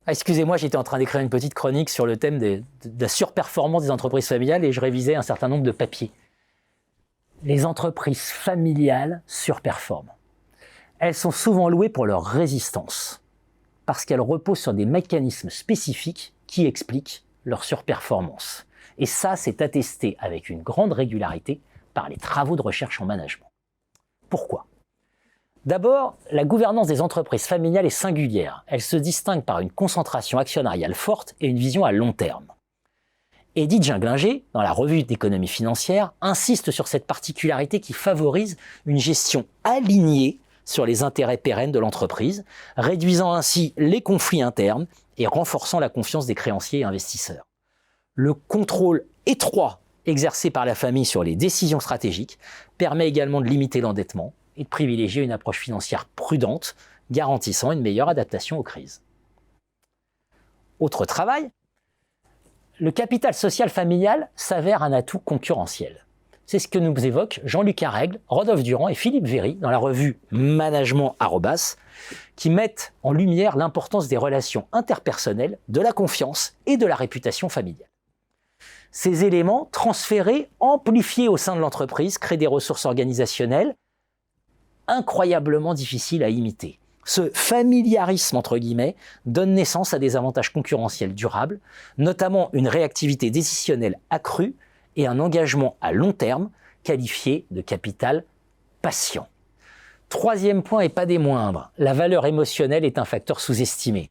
Ah, excusez-moi, j'étais en train d'écrire une petite chronique sur le thème de la surperformance des entreprises familiales et je révisais un certain nombre de papiers. Les entreprises familiales surperforment. Elles sont souvent louées pour leur résistance, parce qu'elles reposent sur des mécanismes spécifiques qui expliquent leur surperformance. Et ça, c'est attesté avec une grande régularité par les travaux de recherche en management. Pourquoi ? D'abord, la gouvernance des entreprises familiales est singulière. Elle se distingue par une concentration actionnariale forte et une vision à long terme. Edith Ginglinger, dans la revue d'économie financière, insiste sur cette particularité qui favorise une gestion alignée sur les intérêts pérennes de l'entreprise, réduisant ainsi les conflits internes et renforçant la confiance des créanciers et investisseurs. Le contrôle étroit exercé par la famille sur les décisions stratégiques permet également de limiter l'endettement et de privilégier une approche financière prudente, garantissant une meilleure adaptation aux crises. Autre travail, le capital social familial s'avère un atout concurrentiel. C'est ce que nous évoquent Jean-Luc Arègle, Rodolphe Durand et Philippe Véry dans la revue Management @, qui mettent en lumière l'importance des relations interpersonnelles, de la confiance et de la réputation familiale. Ces éléments, transférés, amplifiés au sein de l'entreprise, créent des ressources organisationnelles incroyablement difficiles à imiter. Ce familiarisme, entre guillemets, donne naissance à des avantages concurrentiels durables, notamment une réactivité décisionnelle accrue et un engagement à long terme qualifié de capital patient. Troisième point et pas des moindres, la valeur émotionnelle est un facteur sous-estimé.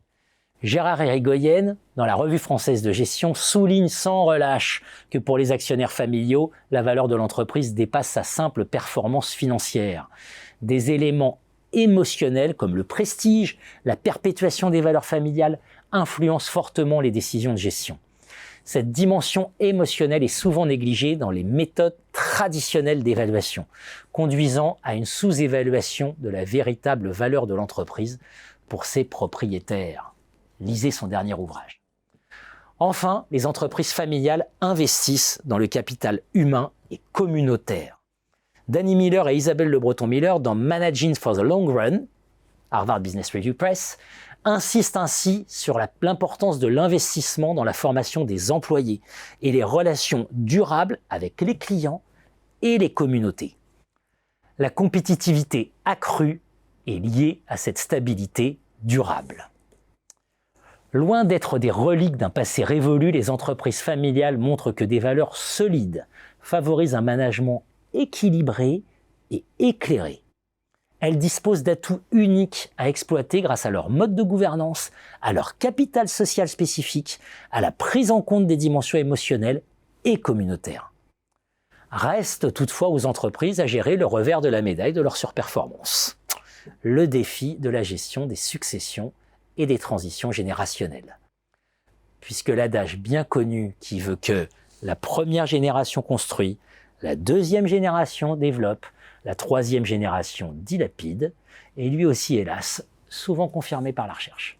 Gérard Irigoyen, dans la Revue française de gestion, souligne sans relâche que pour les actionnaires familiaux, la valeur de l'entreprise dépasse sa simple performance financière. Des éléments émotionnels comme le prestige, la perpétuation des valeurs familiales influencent fortement les décisions de gestion. Cette dimension émotionnelle est souvent négligée dans les méthodes traditionnelles d'évaluation, conduisant à une sous-évaluation de la véritable valeur de l'entreprise pour ses propriétaires. Lisez son dernier ouvrage. Enfin, les entreprises familiales investissent dans le capital humain et communautaire. Danny Miller et Isabelle Le Breton-Miller, dans Managing for the Long Run, Harvard Business Review Press, insistent ainsi sur l'importance de l'investissement dans la formation des employés et les relations durables avec les clients et les communautés. La compétitivité accrue est liée à cette stabilité durable. Loin d'être des reliques d'un passé révolu, les entreprises familiales montrent que des valeurs solides favorisent un management équilibré et éclairé. Elles disposent d'atouts uniques à exploiter grâce à leur mode de gouvernance, à leur capital social spécifique, à la prise en compte des dimensions émotionnelles et communautaires. Reste toutefois aux entreprises à gérer le revers de la médaille de leur surperformance. Le défi de la gestion des successions et des transitions générationnelles. Puisque l'adage bien connu qui veut que la première génération construit, la deuxième génération développe, la troisième génération dilapide, est lui aussi, hélas, souvent confirmé par la recherche.